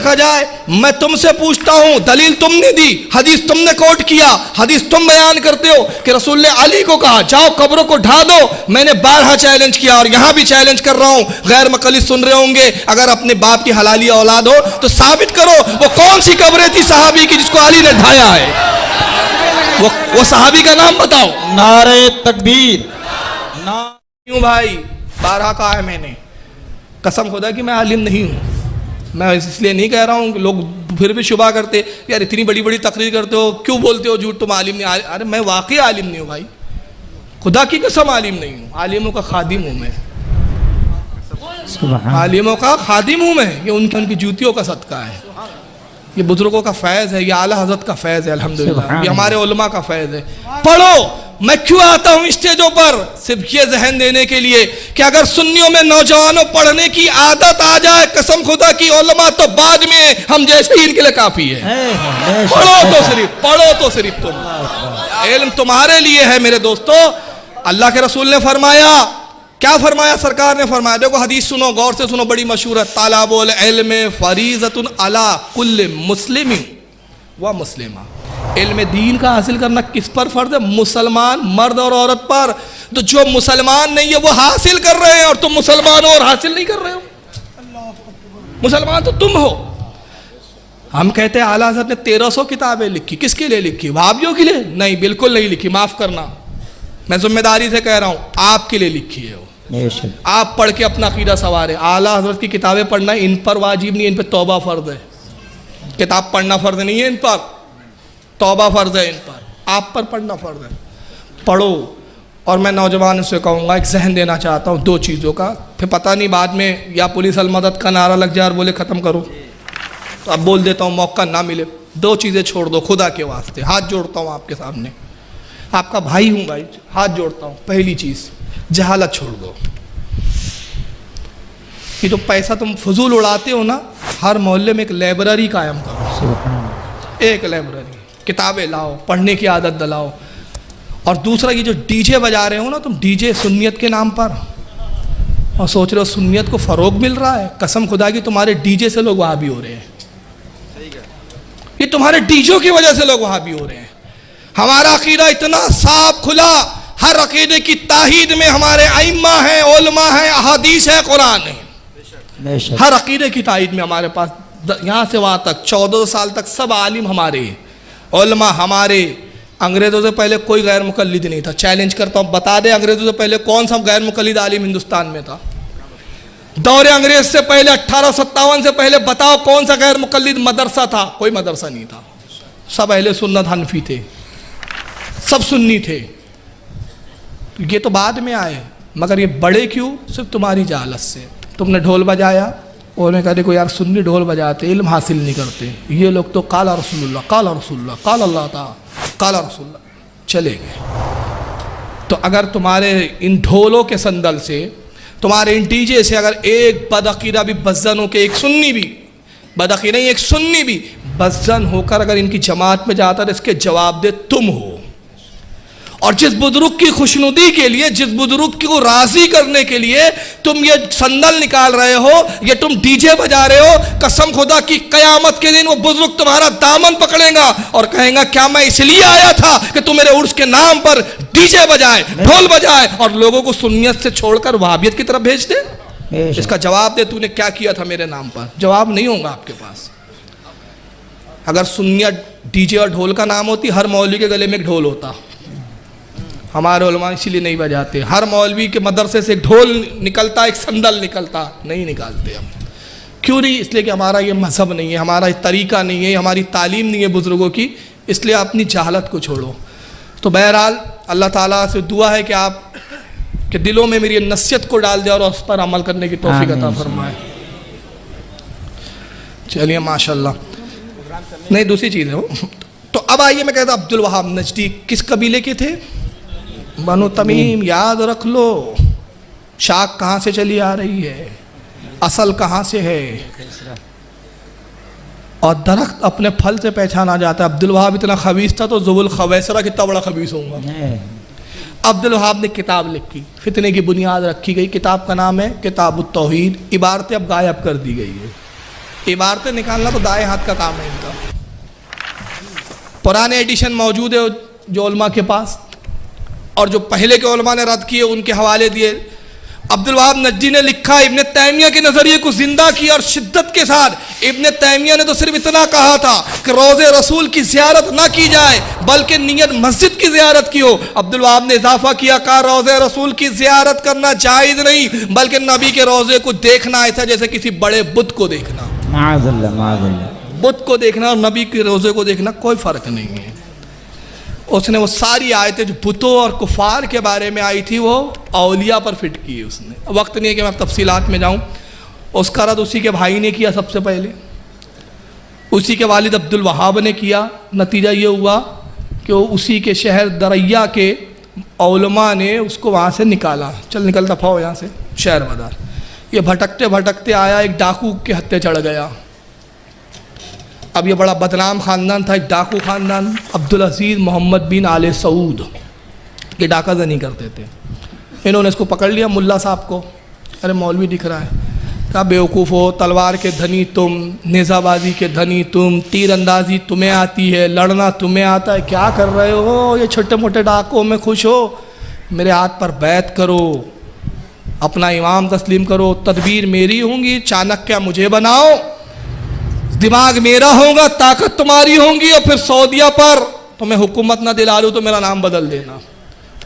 देखा जाए, मैं तुमसे पूछता हूं, दलील तुमने दी, हदीस तुमने कोट किया, हदीस तुम बयान करते हो कि रसूल ने अली को कहा जाओ कब्रों को ढा दो। मैंने 12 चैलेंज किया और यहां भी चैलेंज कर रहा हूं, गैर मुक़ल्लिद सुन रहे होंगे, अगर अपने बाप की हलाली औलाद हो तो साबित करो वो कौन सी कब्रें थी सहाबी की जिसको अली ने ढाया है। वो सहाबी का नाम बताओ। नारे तकबीर। क्यों भाई, 12 कहा है मैंने, कसम खुदा कि मैं आलिम नहीं हूँ। मैं इसलिए नहीं कह रहा हूँ कि लोग फिर भी शुबा करते यार इतनी बड़ी बड़ी तकरीर करते हो, क्यों बोलते हो झूठ, तुम आलिम नहीं। अरे मैं वाकई आलिम नहीं हूँ भाई, खुदा की कसम आलिम नहीं हूँ। आलिमों का खादिम हूँ मैं, आलिमों का खादिम हूँ मैं। ये उनकी जूतियों का सदका है, ये बुजुर्गों का फैज़ है, ये आला हज़रत का फैज़ है अल्हम्दुलिल्लाह, ये हमारे उलमा का फैज़ है। पढ़ो, मैं क्यों आता हूँ स्टेजों पर, सिर्फ ये जहन देने के लिए कि अगर सुन्नियों में नौजवानों पढ़ने की आदत आ जाए, कसम खुदा की उलमा तो बाद में हम जैसे ही इनके लिए काफ़ी है। पढ़ो तो सिर्फ तुम, इल्म तुम्हारे लिए है मेरे दोस्तों। अल्लाह के रसूल ने फरमाया, क्या फरमाया, सरकार ने फरमाया, देखो हदीस सुनो, गौर से सुनो, बड़ी मशहूर है, तालाबुल इल्म फरीज़तुन अला कुल्ल मुस्लिमिन व मुस्लिमा। इल्म दीन का हासिल करना किस पर फर्ज है? मुसलमान मर्द और औरत पर। तो जो मुसलमान नहीं है वो हासिल कर रहे हैं और तुम मुसलमान हो और हासिल नहीं कर रहे हो। मुसलमान तो तुम हो। हम कहते हैं आला हज़रत ने 1300 किताबें लिखी, किसके लिए लिखी? वहाबियों के लिए? नहीं, बिल्कुल नहीं लिखी, माफ करना, मैं जिम्मेदारी से कह रहा हूं, आपके लिए लिखी है वो। आप पढ़ के अपना अकीदा सवारे। आला हज़रत की किताबें पढ़ना इन पर वाजिब नहीं, इन पर तौबा फ़र्ज है। किताब पढ़ना फ़र्ज नहीं है, इन पर तौबा फ़र्ज है, इन पर आप पर पढ़ना फ़र्ज है। पढ़ो। और मैं नौजवान से कहूँगा, एक जहन देना चाहता हूँ 2 चीज़ों का, फिर पता नहीं बाद में या पुलिस अल मदद का नारा लग जाए और बोले ख़त्म करो, तो अब बोल देता हूँ मौका ना मिले। 2 चीज़ें छोड़ दो खुदा के वास्ते, हाथ जोड़ता हूँ आपके सामने, आपका भाई हूँ भाई, हाथ जोड़ता हूँ। पहली चीज़, जहालत छोड़ दो। ये जो पैसा तुम फजूल उड़ाते हो ना, हर मोहल्ले में एक लाइब्रेरी कायम करो, एक लाइब्रेरी, किताबें लाओ, पढ़ने की आदत दिलाओ। और दूसरा, ये जो डीजे बजा रहे हो ना तुम, डीजे सुन्नियत के नाम पर, और सोच रहे हो सुन्नियत को फ़रोग मिल रहा है, कसम खुदा की तुम्हारे डीजे से लोग वहाबी हो रहे हैं। ये तुम्हारे डीजों की वजह से लोग वहाबी हो रहे हैं। हमारा अकीदा इतना साफ खुला, हर अकीदे की ताहीद में हमारे अइम्मा हैं, उलमा हैं, अहादीस है, कुरान है। हर अकीदे की ताहीद में हमारे पास यहाँ से वहाँ तक 14 साल तक सब आलिम हमारे, उलमा हमारे। अंग्रेज़ों से पहले कोई गैर मुक़ल्लिद नहीं था। चैलेंज करता हूँ, बता दे अंग्रेज़ों से पहले कौन सा गैर मुक़ल्लिद आलिम हिंदुस्तान में था? दौरे अंग्रेज़ से पहले 1857 से पहले बताओ कौन सा गैर मुक़ल्लिद मदरसा था? कोई मदरसा नहीं था। सब अहले सुन्नत हनफी थे, सब सुन्नी थे। ये तो बाद में आए, मगर ये बड़े क्यों? सिर्फ तुम्हारी जहालत से। तुमने ढोल बजाया, उन्होंने कहा देखो यार सुन्नी ढोल बजाते, इल्म हासिल नहीं करते। ये लोग तो काला रसूलुल्लाह, काला रसूलुल्लाह, काला अल्लाह ताला, काला रसूलुल्लाह, चले गए। तो अगर तुम्हारे इन ढोलों के संदल से, तुम्हारे इन डीजे से अगर एक बदअकीदा भी बज़्ज़न हो के, एक सुन्नी भी बदअकीदा नहीं, एक सुन्नी भी बज़्ज़न होकर अगर इनकी जमात में जाता तो इसके जवाब दे तुम हो। और जिस बुजुर्ग की खुशनुदी के लिए, जिस बुजुर्ग को राजी करने के लिए तुम ये संदल निकाल रहे हो, ये तुम डीजे बजा रहे हो, कसम खुदा की कयामत के दिन वो बुजुर्ग तुम्हारा दामन पकड़ेगा और कहेगा क्या मैं इसलिए आया था कि तुम मेरे उर्स के नाम पर डीजे बजाए, ढोल बजाए और लोगों को सुन्नियत से छोड़कर वहाबियत की तरफ भेज दे? इसका जवाब दे, तूने क्या किया था मेरे नाम पर? जवाब नहीं होगा आपके पास। अगर सुन्नियत डीजे और ढोल का नाम होती, हर मौलवी के गले में एक ढोल होता। हमारे उलमा इसीलिए नहीं बजाते। हर मौलवी के मदरसे से एक ढोल निकलता, एक संदल निकलता, नहीं निकालते हम। क्यों नहीं? इसलिए कि हमारा ये मज़हब नहीं है, हमारा तरीका नहीं है, हमारी तालीम नहीं है बुज़ुर्गों की। इसलिए अपनी जहालत को छोड़ो। तो बहरहाल अल्लाह ताला से दुआ है कि आप के दिलों में मेरी नसीहत को डाल दे और उस पर अमल करने की तौफीक अता फरमाए। चलिए माशाल्लाह। नहीं, दूसरी चीज़ है वो। तो अब आइए, मैं कहता अब्दुल वहाब नजदी किस कबीले के थे? बनु तमीम। याद रख लो, शाख कहाँ से चली आ रही है, असल कहाँ से है, और दरख्त अपने फल से पहचाना जाता है। अब्दुल वहाब इतना खबीस था तो ज़ुबुल खवैसरा कितना बड़ा खबीस होगा। अब्दुल वहाब ने किताब लिखी, फितने की बुनियाद रखी गई। किताब का नाम है किताबुत तौहीद। इबारतें अब गायब कर दी गई है। इबारतें निकालना तो दाएं हाथ का काम है इनका। पुराने एडिशन मौजूद है जो उलमा के पास, और जो पहले के उलमा ने रद्द किए उनके हवाले दिए। अब्दुल वहाब नज्जी ने लिखा, इब्ने तैमिया के नज़रिए को जिंदा किया और शिद्दत के साथ। इब्ने तैमिया ने तो सिर्फ इतना कहा था कि रोज़े रसूल की ज़ियारत ना की जाए बल्कि नियत मस्जिद की ज़ियारत की हो। अब्दुल वहाब ने इजाफा किया, कहा रोज़े रसूल की ज़ियारत करना जायज़ नहीं बल्कि नबी के रोज़े को देखना ऐसा जैसे किसी बड़े बुत को देखना। माज़अल्लाह, माज़अल्लाह। बुत को देखना और नबी के रोज़े को देखना कोई फ़र्क नहीं है। उसने वो सारी आयतें जो बुतों और कुफार के बारे में आई थी वो औलिया पर फिट की है उसने। वक्त नहीं है कि मैं तफसीलात में जाऊँ। उसका रद्द उसी के भाई ने किया सबसे पहले, उसी के वालिद अब्दुल वहाब ने किया। नतीजा ये हुआ कि वो उसी के शहर दरैया के उलमा ने उसको वहाँ से निकाला, चल निकल दफ़ा हो यहाँ से शहर बाजार। ये भटकते भटकते आया, एक डाकू के हत्थे चढ़ गया। अब ये बड़ा बदनाम ख़ानदान था, एक डाकू ख़ानदान, अब्दुल अजीज़ मोहम्मद बिन आले सऊद, ये डाकाज़नी करते थे। इन्होंने इसको पकड़ लिया मुल्ला साहब को, अरे मौलवी दिख रहा है, कहा बेवकूफ़ हो, तलवार के धनी तुम, नेज़ाबाजी के धनी तुम, तीर अंदाज़ी तुम्हें आती है, लड़ना तुम्हें आता है, क्या कर रहे हो? ये छोटे मोटे डाकों में खुश हो? मेरे हाथ पर बैत करो, अपना इमाम तस्लीम करो, तदबीर मेरी होंगी, चाणक्य मुझे बनाओ, दिमाग मेरा होगा, ताकत तुम्हारी होंगी, और फिर सऊदिया पर तुम्हें हुकूमत ना दिला लूँ तो मेरा नाम बदल देना।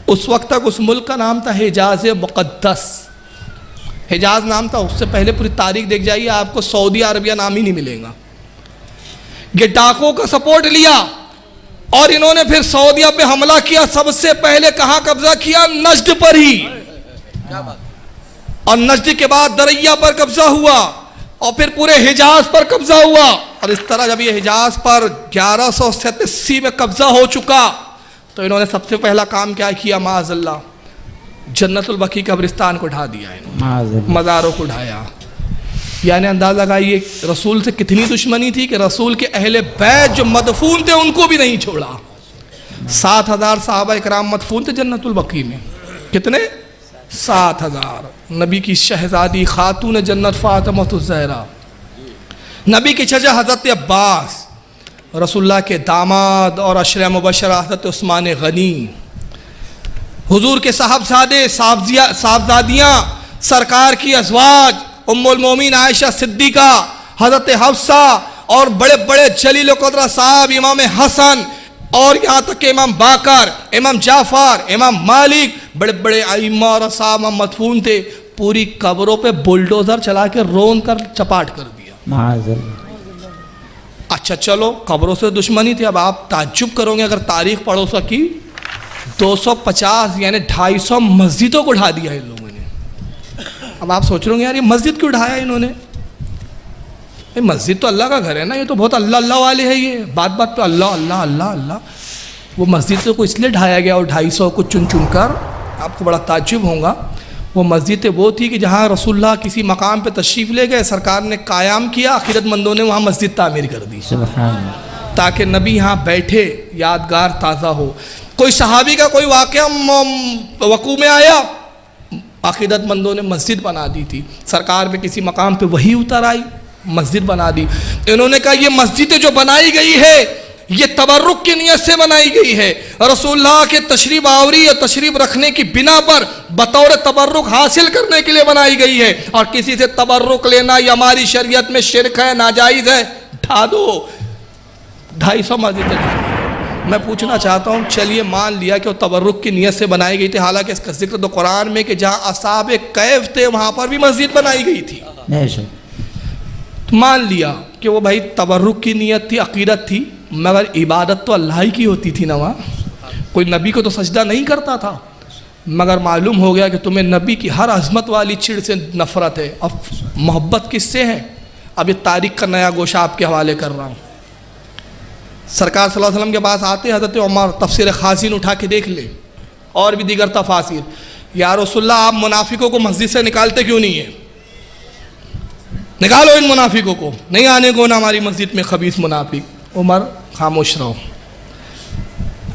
उस वक्त तक उस मुल्क का नाम था हिजाज मुक़द्दस, हिजाज नाम था। उससे पहले पूरी तारीख देख जाइए, आपको सऊदी अरबिया नाम ही नहीं मिलेगा। ये डाकों का सपोर्ट लिया और इन्होंने फिर सऊदिया पे हमला किया। सबसे पहले कहाँ कब्जा किया? नजद पर ही, और नजद के बाद दरैया पर कब्जा हुआ और फिर पूरे हिजाज पर कब्जा हुआ। और इस तरह जब ये हिजाज पर 1187 में कब्जा हो चुका तो इन्होंने सबसे पहला काम क्या किया? माज़अल्लाह, जन्नतुल बकी कब्रिस्तान को ढा दिया इन्होंने, मज़ारों को ढाया। यानी अंदाज़ा लगाइए रसूल से कितनी दुश्मनी थी कि रसूल के अहले बैत जो मदफून थे उनको भी नहीं छोड़ा। 7000 सहाबा इकराम मदफून थे जन्नतुल बकी में। कितने? 7000। नबी की शहजादी खातून जन्नत फातिमातुज़ ज़हरा, नबी के चचा हज़रत अब्बास, रसूलुल्लाह के दामाद और अशरा मुबशरा हज़रत उस्मान गनी, हुजूर के साहबजादे साहबजादियाँ, सरकार की अज़वाज उम्मुल मोमिन आयशा सिद्दीक़ा, हज़रत हफ्सा और बड़े बड़े जलील क़द्र साहब, इमाम हसन और यहाँ तक के इमाम बाकर, इमाम जाफ़र, इमाम मालिक, बड़े बड़े आइम्मा और साहब मदफून थे। पूरी कब्रों पे बुलडोज़र चला के रोन कर चपाट कर दिया। अच्छा चलो, कब्रों से दुश्मनी थी। अब आप ताज्जुब करोगे अगर तारीख पढ़ो सकी, 250 यानी 250 मस्जिदों को ढा दिया इन लोगों ने। अब आप सोच रहे होंगे यार ये मस्जिद क्यों ढाया इन्होंने? ये मस्जिद तो अल्लाह का घर है ना, ये तो बहुत अल्लाह अल्लाह वाले है, ये बात बात पे अल्लाह अल्लाह अल्लाह अल्लाह। वो मस्जिद को इसलिए ढाया गया और 250 को चुन चुन कर, आपको बड़ा ताज्जुब होगा। वो मस्जिद वो थी कि जहाँ रसूलुल्लाह किसी मकाम पे तशरीफ़ ले गए, सरकार ने कायम किया, अक़ीदतमंदों ने वहाँ मस्जिद तामीर कर दी ताकि नबी यहाँ बैठे, यादगार ताज़ा हो। कोई सहाबी का कोई वाक़या वक़ू में आया, अक़ीदतमंदों ने मस्जिद बना दी थी। सरकार पे किसी मकाम पे वही उतर आई, मस्जिद बना दी। इन्होंने कहा ये मस्जिदें जो बनाई गई है ये तबर्रुक की नियत से बनाई गई है, रसूलुल्लाह के तशरीफ आवरी या तशरीफ रखने की बिना पर बतौर तबर्रुक हासिल करने के लिए बनाई गई है, और किसी से तबर्रुक लेना ये हमारी शरीयत में शिरक है, नाजायज़ है, ढा दो। 250 मस्जिदें ढा दी। मैं पूछना चाहता हूँ, चलिए मान लिया कि वो तबर्रुक की नियत से बनाई गई थी, हालांकि इसका जिक्र तो कुरान में कि जहाँ असाब कैफ थे वहाँ पर भी मस्जिद बनाई गई थी। मान लिया कि वो भाई तबर्रुक की नियत थी, अक़ीदत थी, मगर इबादत तो अल्लाह ही की होती थी ना। वहाँ कोई नबी को तो सजदा नहीं करता था, मगर मालूम हो गया कि तुम्हें नबी की हर अज़मत वाली चिड़ से नफ़रत है। अब मोहब्बत किससे है? अब ये तारीख़ का नया गोशा आपके हवाले कर रहा हूँ। सरकार सल्लल्लाहु अलैहि वसल्लम के पास आते हज़रत उमर, तफसीर खासिन उठा के देख ले और भी दीगर तफासिर, या रसूलुल्लाह आप मुनाफिकों को मस्जिद से निकालते क्यों नहीं है? निकालो इन मुनाफिकों को, नहीं आने को ना हमारी मस्जिद में खबीस मुनाफिक। उमर खामोश रहो,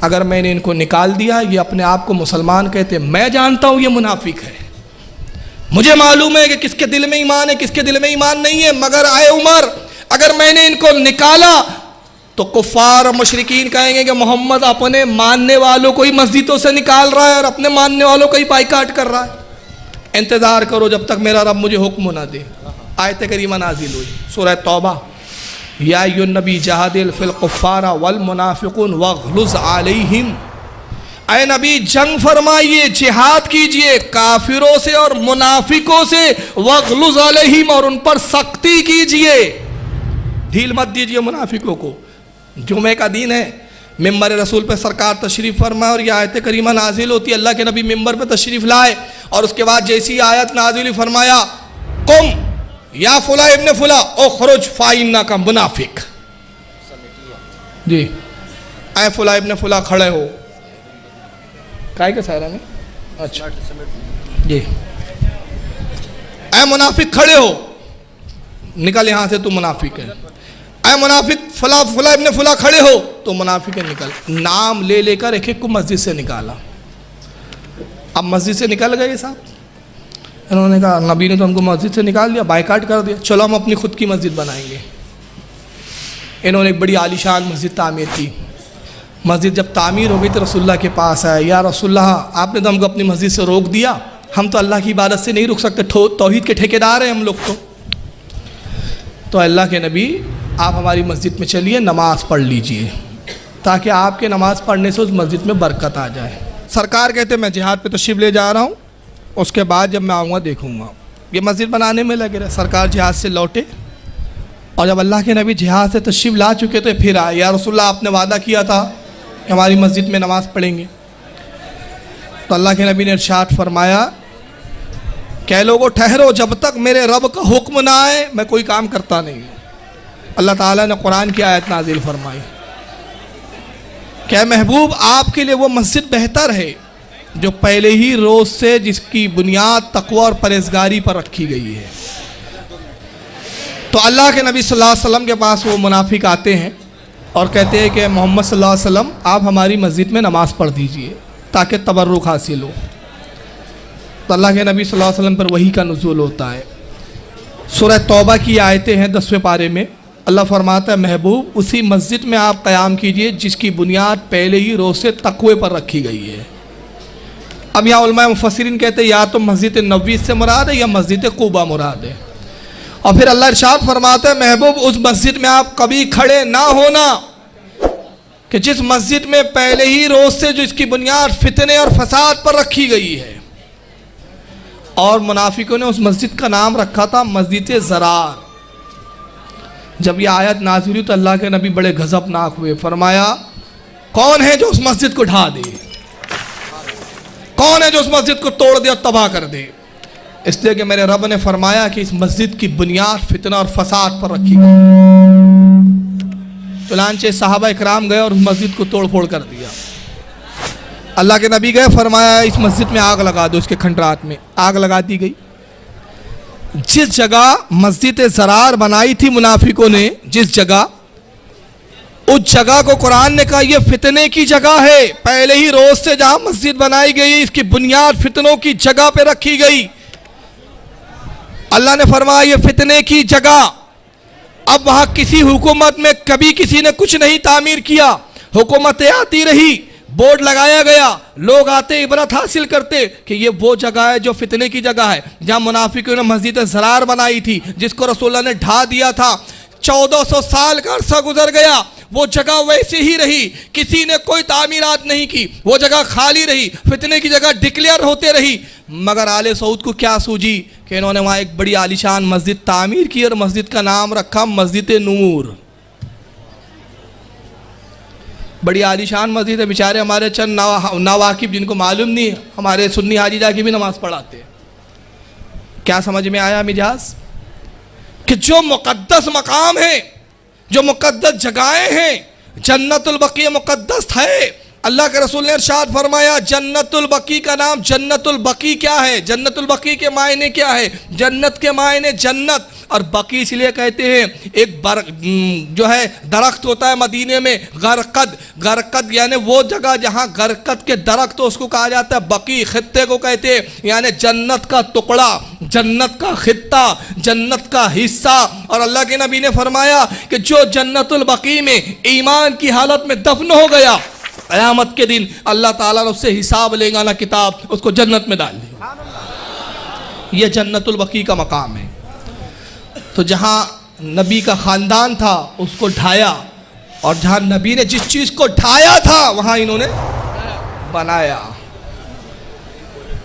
अगर मैंने इनको निकाल दिया, ये अपने आप को मुसलमान कहते, मैं जानता हूँ ये मुनाफिक है, मुझे मालूम है कि किसके दिल में ईमान है किसके दिल में ईमान नहीं है, मगर आए उमर अगर मैंने इनको निकाला तो कुफार और मुशरिकीन कहेंगे कि मोहम्मद अपने मानने वालों को ही मस्जिदों से निकाल रहा है और अपने मानने वालों का ही बाइकाट कर रहा है। इंतज़ार करो जब तक मेरा रब मुझे हुक्म ना दे। आयत करीमा नाजिल हुई सूरह तौबा, या अय्युहन नबी जाहिदिल फिल कुफ्फारा वल मुनाफिकुन वग़्लुज़ अलैहिम। ऐ नबी जंग फरमाइए, जिहाद कीजिए काफिरों से और मुनाफिकों से, वग़्लुज़ अलैहिम, और उन पर सख्ती कीजिए, ढील मत दीजिए मुनाफिकों को। जुमे का दिन है, मिंबर रसूल पे सरकार तशरीफ़ फरमाए और यह आयत करीमा नाजिल होती है। अल्लाह के नबी मिंबर पे तशरीफ़ लाए और उसके बाद जैसी आयत नाजिल फरमाया, कुम या फुला इब्न फुला उखरुज फाइन्ना का मुनाफिक। जी, ऐ फुला इब्न फुला खड़े हो, काय के सारा में, अच्छा जी, ऐ मुनाफिक खड़े हो, निकल यहाँ से, तू मुनाफिक है। ऐ मुनाफिक फला फुला इब्न फुला खड़े हो, तो मुनाफिक है, निकल। नाम ले लेकर एक एक को मस्जिद से निकाला। अब मस्जिद से निकल गए साहब, इन्होंने कहा नबी ने तो हमको मस्जिद से निकाल दिया, बाइकाट कर दिया, चलो हम अपनी खुद की मस्जिद बनाएंगे। इन्होंने एक बड़ी आलीशान मस्जिद तामीर की। मस्जिद जब तामीर हो गई तो रसूलुल्लाह के पास आया, या रसूलुल्लाह आपने तो हमको अपनी मस्जिद से रोक दिया, हम तो अल्लाह की इबादत से नहीं रुक सकते, तौहीद के ठेकेदार हैं हम लोग। तो अल्लाह के नबी आप हमारी मस्जिद में चलिए, नमाज़ पढ़ लीजिए, ताकि आपके नमाज़ पढ़ने से उस मस्जिद में बरकत आ जाए। सरकार कहते मैं जिहाद पे तशरीफ़ ले जा रहा हूँ, उसके बाद जब मैं आऊँगा देखूँगा। ये मस्जिद बनाने में लगे रहे। सरकार जिहाद से लौटे और जब अल्लाह के नबी जिहाद से तशरीफ़ ला चुके तो फिर आए, या रसूलुल्लाह आपने वादा किया था कि हमारी मस्जिद में नमाज़ पढ़ेंगे। तो अल्लाह के नबी ने इरशाद फरमाया, कह लोगों ठहरो, जब तक मेरे रब का हुक्म ना आए मैं कोई काम करता नहीं। अल्लाह ताला ने कुरान की आयत नाजिल फरमाई, क्या महबूब आपके लिए वो मस्जिद बेहतर है जो पहले ही रोज़ से जिसकी बुनियाद तक़वा और परहेज़गारी पर रखी गई है। तो अल्लाह के नबी सल्लल्लाहु अलैहि वसल्लम के पास वो मुनाफिक आते हैं और कहते हैं कि मोहम्मद सल्लल्लाहु अलैहि वसल्लम आप हमारी मस्जिद में नमाज़ पढ़ दीजिए ताकि तबर्रुक हासिल हो। तो अल्लाह के नबी सल्लल्लाहु अलैहि वसल्लम पर वही का नुज़ूल होता है। सूरह तौबा की आयतें हैं 10वें पारे में। अल्लाह फरमाता है महबूब उसी मस्जिद में आप क़याम कीजिए जिसकी बुनियाद पहले ही रोज़ से तक़वे पर रखी गई है। अब यहाँ उलमा मुफस्सिरीन कहते हैं या तो मस्जिद नबवी से मुराद है या मस्जिद क़ुबा मुराद है। और फिर अल्लाह इरशाद फरमाता है महबूब उस मस्जिद में आप कभी खड़े ना होना कि जिस मस्जिद में पहले ही रोज़ से जो इसकी बुनियाद फितने और फसाद पर रखी गई है। और मुनाफिकों ने उस मस्जिद का नाम रखा था मस्जिद ज़रार। जब यह आयत नाज़िल हुई तो अल्लाह के नबी बड़े गज़बनाक हुए, फरमाया कौन है जो उस मस्जिद को ढा दे, कौन है जो उस मस्जिद को तोड़ दे और तबाह कर दे। इसलिए कि मेरे रब ने फरमाया कि इस मस्जिद की बुनियाद फितना और फसाद पर रखी गई। चुनांचे सहाबा इकराम गए और उस मस्जिद को तोड़ फोड़ कर दिया। अल्लाह के नबी गए, फरमाया इस मस्जिद में आग लगा दो, इसके खंडरात में आग लगा दी गई। जिस जगह मस्जिद ज़रार बनाई थी मुनाफिकों ने, जिस जगह, उस जगह को कुरान ने कहा यह फितने की जगह है। पहले ही रोज़ से जहां मस्जिद बनाई गई इसकी बुनियाद फितनों की जगह पे रखी गई। अल्लाह ने फरमाया ये फितने की जगह। अब वहां किसी हुकूमत में कभी किसी ने कुछ नहीं तामीर किया, हुकूमतें आती रही, बोर्ड लगाया गया, लोग आते इबरत हासिल करते कि ये वो जगह है जो फितने की जगह है, जहां मुनाफिकों ने मस्जिद ज़रार बनाई थी जिसको रसूलुल्लाह ने ढा दिया था। 1400 साल का अरसा गुजर गया, वो जगह वैसे ही रही, किसी ने कोई तामीरात नहीं की, वो जगह खाली रही, फितने की जगह डिक्लेयर होते रही। मगर आले सऊद को क्या सूझी कि इन्होंने वहाँ एक बड़ी आलीशान मस्जिद तामीर की और मस्जिद का नाम रखा मस्जिद नूर। बड़ी आलीशान मस्जिद है, बेचारे हमारे चंद नावाकिब जिनको मालूम नहीं, हमारे सुन्नी हाजी जाके भी नमाज पढ़ाते हैं। क्या समझ में आया मिजाज कि जो मुकद्दस मकाम है, जो मुकद्दस जगहें हैं, जन्नतुल बक़ीया मुकद्दस है, अल्लाह के रसूल ने इरशाद फरमाया, जन्नतुल बकी का नाम जन्नतुल बकी क्या है? जन्नतुल बकी के मायने क्या है? जन्नत के मायने जन्नत, और बकी इसलिए कहते हैं एक जो है दरख्त होता है मदीने में, गरकद। गरकद यानी वो जगह जहाँ गरकद के दरख्त हो उसको कहा जाता है बकी। खित्ते को कहते हैं, यानी जन्नत का टुकड़ा, जन्नत का खित्ता, जन्नत का हिस्सा। और अल्लाह के नबी ने फरमाया कि जो जन्नतुल बकी में ईमान की हालत में दफन हो गया, क़यामत के दिन अल्लाह ताला ने उससे हिसाब लेगा ना किताब, उसको जन्नत में डाल देगा। यह जन्नतुल बकी का मकाम है। तो जहाँ नबी का ख़ानदान था उसको ढाया, और जहाँ नबी ने जिस चीज़ को ढाया था वहाँ इन्होंने बनाया।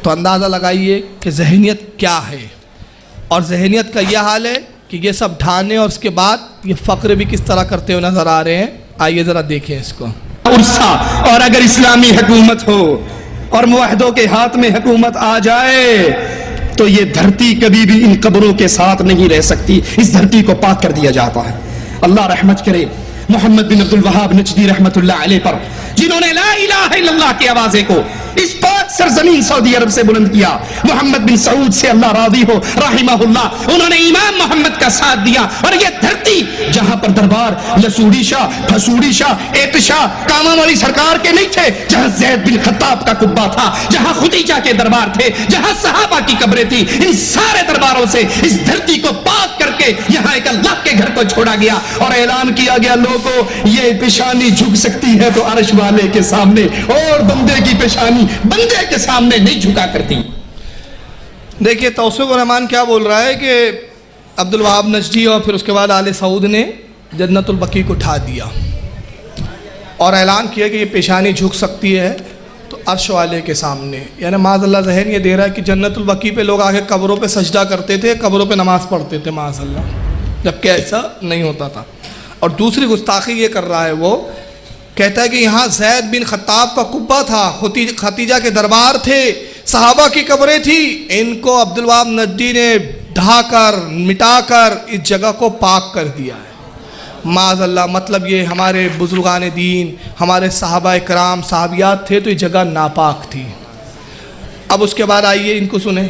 तो अंदाज़ा लगाइए कि जहनियत क्या है। और जहनियत का यह हाल है कि ये सब ढाने और उसके बाद ये फ़क्र भी किस तरह करते हुए नज़र आ रहे हैं। आइए ज़रा देखें इसको। उर्सा, और अगर इस्लामी हुकूमत हो और मुवाहिदों के हाथ में हुकूमत आ जाए तो ये धरती कभी भी इन कब्रों के साथ नहीं रह सकती। इस धरती को पाक कर दिया जाता है। अल्लाह रहमत करे मोहम्मद बिन अब्दुल वहाब नजदी रहमतुल्लाह अलैह पर, जिन्होंने ला इलाहा इल्लल्लाह की आवाज़े को इस पाक सरजमीन सऊदी अरब से बुलंद किया। मोहम्मद बिन सऊद से अल्लाह राज़ी हो रहमहुल्लाह, उन्होंने इमाम मोहम्मद का साथ दिया। और ये धरती जहां पर दरबार लसूड़ी शाह, फसूड़ी शाह, एतशाह, कामा वाली सरकार के नहीं थे, जहां ज़ैद बिन खत्ताब का कुब्बा था, जहां खुदीजा के दरबार थे, जहां सहाबा की कब्रें थी, इन सारे दरबारों से इस धरती को पाक करके यहाँ एक अल्लाह के घर को छोड़ा गया और ऐलान किया गया, लोगों ये पेशानी झुक सकती है तो अर्श वाले के सामने, और बंदे की पेशानी बंदे के सामने नहीं झुका करती। देखिए तौसीफ रहमान क्या बोल रहा है कि अब्दुल वहाब नजदी और फिर उसके बाद आले सऊद ने जन्नतुल बकी को उठा दिया और ऐलान किया कि ये पेशानी झुक सकती है तो अर्श वाले के सामने। यानी माज़अल्लाह ज़हन ये दे रहा है कि जन्नतुल बकी पे लोग आके कब्रों पे सजदा करते थे, कब्रों पे नमाज़ पढ़ते थे माज़अल्लाह, जबकि ऐसा नहीं होता था। और दूसरी गुस्ताखी ये कर रहा है, वो कहता है कि यहाँ ज़ैद बिन खत्ताब का कुब्बा था, खतीजा के दरबार थे, सहाबा की कब्रें थी, इनको अब्दुल वहाब नजदी ने ढाकर मिटाकर इस जगह को पाक कर दिया है। माज़अल्लाह, मतलब ये हमारे बुजुर्गान दीन, हमारे सहाबा कराम सहाबियात थे तो ये जगह नापाक थी। अब उसके बाद आइए इनको सुने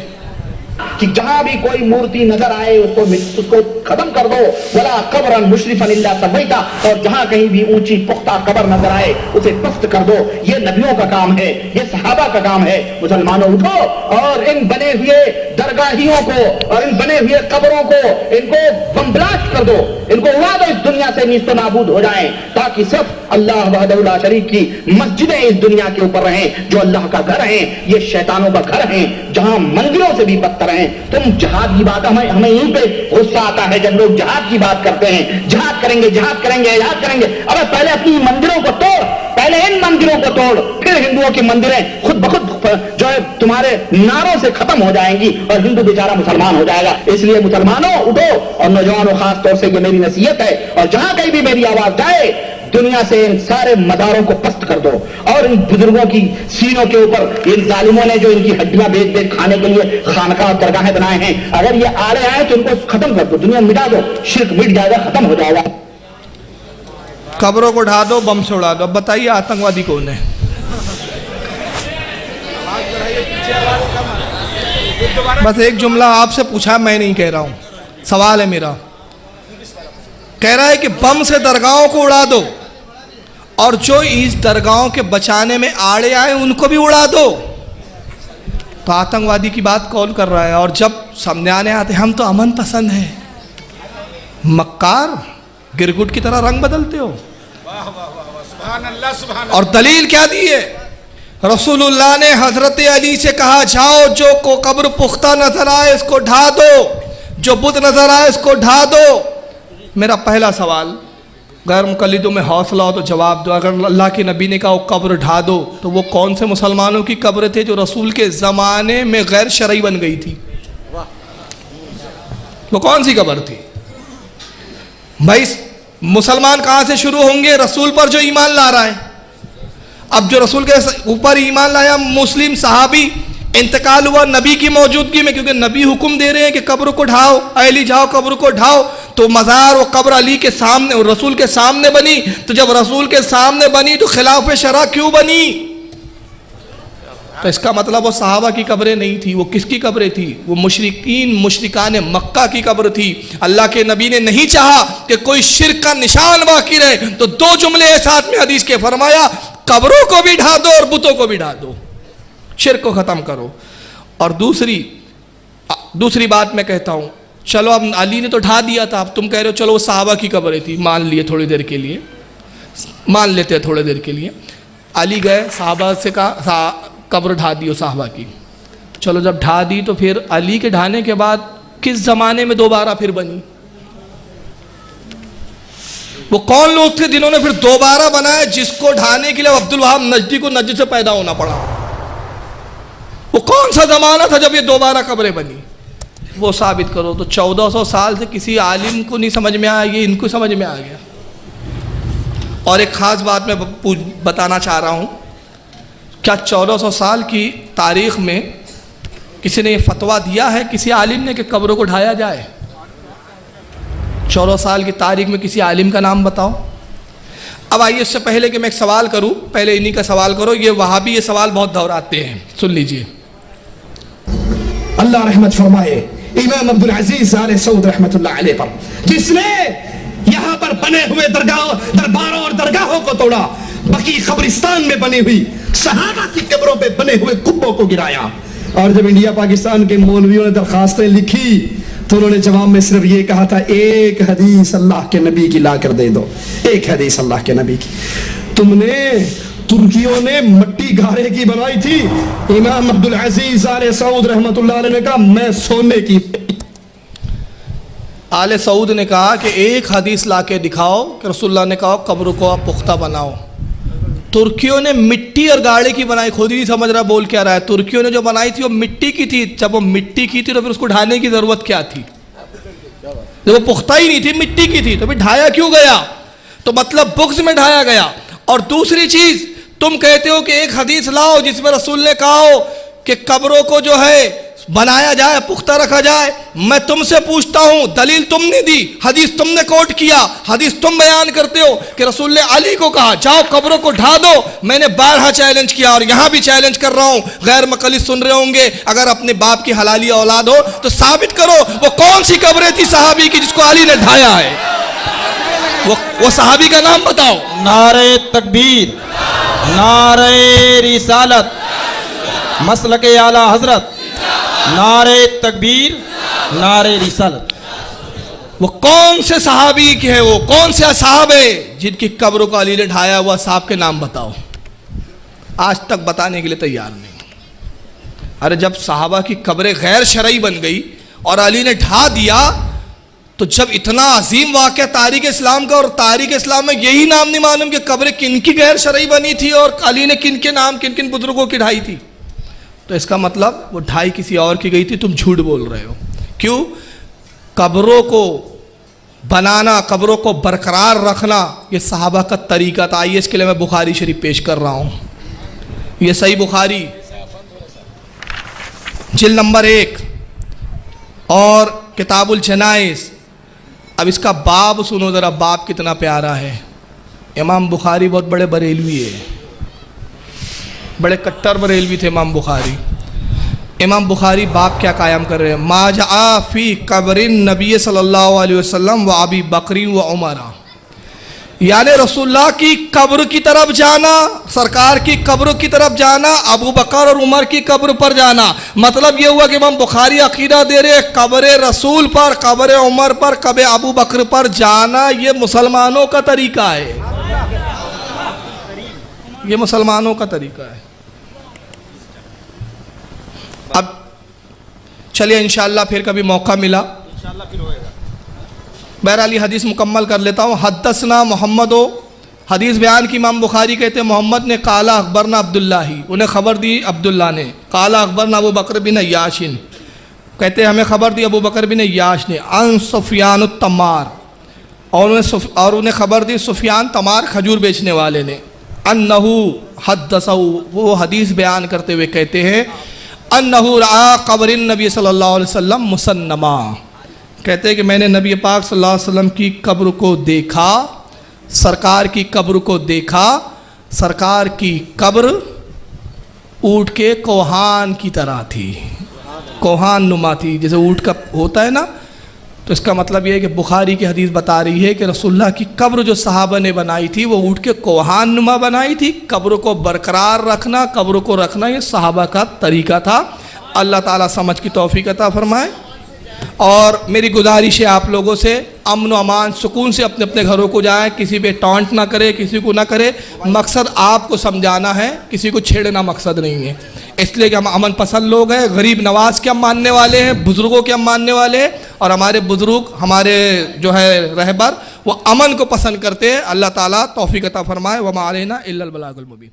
कि जहां भी कोई मूर्ति नजर आए उसको खत्म कर दो, वला कब्रन मुशरिफन इल्ला सबैता, और जहां कहीं भी ऊंची पुख्ता कब्र नजर आए उसे पस्त कर दो। ये नबियों का काम है, ये सहाबा का काम है। मुसलमानों उठो और इन बने हुए दरगाहियों को और इन बने हुए कब्रों को इनको बम ब्लास्ट कर दो, इनको उड़ा दो, इस दुनिया से नीस्तो नाबूद हो जाएं, ताकि सिर्फ अल्लाह वहदहु ला शरीक की मस्जिदें इस दुनिया के ऊपर रहें, जो अल्लाह का घर है, ये शैतानों का घर है, जहां मंदिरों से भी बदतर हैं। तुम जहाद की बात, हमें यहीं पे गुस्सा आता है जब लोग जहाद की बात करते हैं, जहाद करेंगे, जहाद करेंगे, जहाद करेंगे। अबे पहले अपनी मंदिरों को तोड़, पहले इन मंदिरों को तोड़, फिर हिंदुओं की मंदिरें खुद ब खुद जो है तुम्हारे नारों से खत्म हो जाएंगी और हिंदू बेचारा मुसलमान हो जाएगा। इसलिए मुसलमानों उठो, और नौजवानों खास तौर से ये मेरी नसीहत है, और जहां कहीं भी मेरी आवाज जाए दुनिया से इन सारे मदारों को पस्त कर दो, और इन बुजुर्गों की सीनों के ऊपर इन जालिमों ने जो इनकी हड्डियां बेच बेच खाने के लिए खानका और दरगाहें बनाए हैं, अगर ये आड़े आए तो इनको खत्म कर दो, दुनिया मिटा दो, शिर्क मिट जाएगा, खत्म हो जाएगा। कब्रों को ढा दो, बम से उड़ा दो। अब बताइए आतंकवादी कौन है? बस एक जुमला आपसे पूछा, मैं नहीं कह रहा हूं, सवाल है मेरा। कह रहा है कि बम से दरगाहों को उड़ा दो, और जो इस दरगाहों के बचाने में आड़े आए उनको भी उड़ा दो। तो आतंकवादी की बात कौन कर रहा है? और जब सामने आने आते हम तो अमन पसंद है, मक्कार गिरगुट की तरह रंग बदलते हो। और दलील क्या दी है? रसूलुल्लाह ने हजरत अली से कहा, जाओ जो को कब्र पुख्ता नजर आए इसको ढा दो, जो बुत नजर आए इसको ढा दो। मेरा पहला सवाल, गैर मुकल्लिदों में हौसला हो तो जवाब दो। अगर अल्लाह के नबी ने कहा वो कब्र ढा दो, तो वो कौन से मुसलमानों की कब्र थे जो रसूल के ज़माने में गैर शरई बन गई थी? वो कौन सी कब्र थी भाई? मुसलमान कहाँ से शुरू होंगे? रसूल पर जो ईमान ला रहा है। अब जो रसूल के ऊपर ईमान लाया मुस्लिम सहाबी, इंतकाल हुआ नबी की मौजूदगी में, क्योंकि नबी हुक्म दे रहे हैं कि कब्र को ढाओ, अली जाओ कब्र को ढाओ, तो मज़ार व कब्र अली के सामने, रसूल के सामने बनी। तो जब रसूल के सामने बनी तो खिलाफ शरा क्यों बनी? तो इसका मतलब वो सहाबा की कब्रें नहीं थी। वो किसकी कब्रें थी? वो मुशरिकान मक्का की कब्र थी। अल्लाह के नबी ने नहीं चाहा कि कोई शिर्क का निशान बाकी रहे, तो दो जुमले साथ में हदीस के फरमाया, कब्रों को भी ढा दो और बुतों को भी ढा दो, शिर्क को ख़त्म करो। और दूसरी बात मैं कहता हूँ, चलो अब अली ने तो ढा दिया था, अब तुम कह रहे हो चलो वो सहाबा की कब्रें थी, मान लिए थोड़ी देर के लिए, मान लेते हैं थोड़ी देर के लिए। अली गए, सहाबा से कहा कब्र ढा दी सहाबा की। चलो जब ढा दी तो फिर अली के ढाने के बाद किस ज़माने में दोबारा फिर बनी? वो कौन लोग थे जिन्होंने फिर दोबारा बनाया, जिसको ढाने के लिए अब्दुल वहाब नजदी को नजद से पैदा होना पड़ा? वो कौन सा ज़माना था जब ये दोबारा कब्रें बनी? वो साबित करो। तो 1400 साल से किसी आलिम को नहीं समझ में आया, ये इनको समझ में आ गया। और एक ख़ास बात मैं बताना चाह रहा हूँ, क्या 1400 साल की तारीख़ में किसी ने ये फतवा दिया है किसी आलिम ने कि कब्रों को ढाया जाए? 1400 साल की तारीख़ में किसी आलिम का नाम बताओ। अब आइए, इससे पहले कि मैं एक सवाल करूं, पहले इन्हीं का सवाल करो। ये वहाबी ये सवाल बहुत दोहराते हैं, सुन लीजिए। अल्लाह रहमत फरमाए इमाम अब्दुल अजीज आले सऊद रहमतुल्लाह अलैह पर, जिसने यहाँ पर बने हुए दरबारों और दरगाहों को तोड़ा, बकी कब्रिस्तान में बनी हुई सहाबा की कब्रों पे बने हुए कुब्बों को गिराया। और जब इंडिया पाकिस्तान के मौलवियों ने दरखास्तें लिखी तो उन्होंने जवाब में सिर्फ ये कहा था, एक हदीस अल्लाह के नबी की ला कर दे दो, एक हदीस अल्लाह के नबी की। तुमने तुर्कियों ने मट्टी गारे की बनाई थी, इमाम अब्दुल अजीज आले सऊद रहमतुल्लाह अलैह ने कहा मैं सोने की। आले सऊद ने कहा कि एक हदीस ला के दिखाओ कि रसूलुल्लाह ने कहा कब्र को आप पुख्ता बनाओ। तुर्कियों ने मिट्टी और गाड़े की बनाई, खुद ही नहीं समझ रहा बोल क्या रहा है। तुर्कियों ने जो बनाई थी वो मिट्टी की थी। जब वो मिट्टी की थी तो फिर उसको ढाने की ज़रूरत क्या थी? जब वो पुख्ता ही नहीं थी, मिट्टी की थी, तो फिर ढाया क्यों गया? तो मतलब बुग़्ज़ में ढाया गया। और दूसरी चीज़, तुम कहते हो कि एक हदीस लाओ जिसमें रसूल ने कहा हो कि कब्रों को जो है बनाया जाए, पुख्ता रखा जाए। मैं तुमसे पूछता हूं, दलील तुमने दी, हदीस तुमने कोट किया, हदीस तुम बयान करते हो कि रसूल ने अली को कहा जाओ कब्रों को ढा दो। मैंने 12 चैलेंज किया और यहां भी चैलेंज कर रहा हूं, गैर मकली सुन रहे होंगे, अगर अपने बाप की हलाली औलाद हो तो साबित करो वो कौन सी कब्रें थी सहाबी की जिसको अली ने ढाया है? वो सहाबी का नाम बताओ। नारे तकबीर, नारे रिसालत, मसलके आला हजरत, नारे तकबीर, नारे रिसालत। वो कौन से सहाबी के है, वो कौन से असहाब है जिनकी कब्रों को अली ने ढाया? हुआ साहब के नाम बताओ। आज तक बताने के लिए तैयार नहीं। अरे जब सहाबा की कब्रें गैर शरई बन गई और अली ने ढा दिया, तो जब इतना अजीम वाक़या तारीख़ इस्लाम का, और तारीख़ इस्लाम में यही नाम नहीं मालूम कि कब्रें किन की गैर शरई बनी थी और अली ने किन के नाम किन किन बुजुर्गों की ढाई थी, तो इसका मतलब वो ढाई किसी और की गई थी। तुम झूठ बोल रहे हो। क्यों? कब्रों को बनाना, कब्रों को बरकरार रखना, ये सहाबा का तरीका था। आइए इसके लिए मैं बुखारी शरीफ पेश कर रहा हूँ। ये सही बुखारी जिल्द नंबर 1 और किताबुल जनाइज़। अब इसका बाब सुनो ज़रा, बाब कितना प्यारा है। इमाम बुखारी बहुत बड़े बरेलवी है, बड़े कट्टर बरेलवी थे इमाम बुखारी। इमाम बुखारी बाप क्या कायम कर रहे हैं? मा जा फी कब्रिन नबी सल्लल्लाहु अलैहि वसल्लम व अबी बकरी व उमरा, यानी रसूलुल्लाह की कब्र की तरफ जाना, सरकार की कब्र की तरफ जाना, अबू बकर और उमर की कब्र पर जाना। मतलब ये हुआ कि इमाम बुखारी अकीदा दे रहे कब्र रसूल पर, कब्र उमर पर, कब्र अबू बकर पर जाना ये मुसलमानों का तरीका है, ये मुसलमानों का तरीका है। अब चलिए इंशाअल्लाह फिर कभी मौका मिला बहरहाल ये हदीस मुकम्मल कर लेता हूँ। हद्दसना मोहम्मदो, हदीस बयान की इमाम बुखारी कहते हैं मोहम्मद ने काला अखबरना अब्दुल्ला ही, उन्हें खबर दी अब्दुल्ला ने। काला अखबरना अबू बकर बिन याशिन, कहते हैं हमें खबर दी अबू बकर बिन याश ने। अन सुफियान तमार, और उन्हें खबर दी सुफियान तमार खजूर बेचने वाले ने। अन्नहु हद्दसहु, वो हदीस बयान करते हुए कहते हैं अन्नहु रआ कब्रिन नबी सल्लल्लाहु अलैहि वसल्लम मुसन्नमा, कहते हैं कि मैंने नबी पाक सल्लल्लाहु अलैहि वसल्लम की कब्र को देखा, सरकार की कब्र को देखा। सरकार की कब्र ऊँट के कोहान की तरह थी, कोहान नुमा थी, जैसे ऊँट का होता है ना। तो इसका मतलब ये है कि बुखारी की हदीस बता रही है कि रसूलुल्लाह की कब्र जो सहाबा ने बनाई थी वो ऊँट के कोहान नुमा बनाई थी। कब्र को बरकरार रखना, कब्र को रखना, ये सहाबा का तरीका था। अल्लाह ताला समझ की तौफीक अता फरमाए। और मेरी गुजारिश है आप लोगों से, अमन व अमान सुकून से अपने अपने घरों को जाएं, किसी पे टॉन्ट ना करे, किसी को ना करे। मकसद आपको समझाना है, किसी को छेड़ना मकसद नहीं है। इसलिए कि हम अमन पसंद लोग हैं, गरीब नवाज के हम मानने वाले हैं, बुज़ुर्गों के हम मानने वाले हैं। और हमारे बुज़ुर्ग, हमारे जो है रहबर, वो अमन को पसंद करते हैं। अल्लाह ताला तौफीक अता फरमाए। वमा अलैना इल्लल बलागुल मुबीन।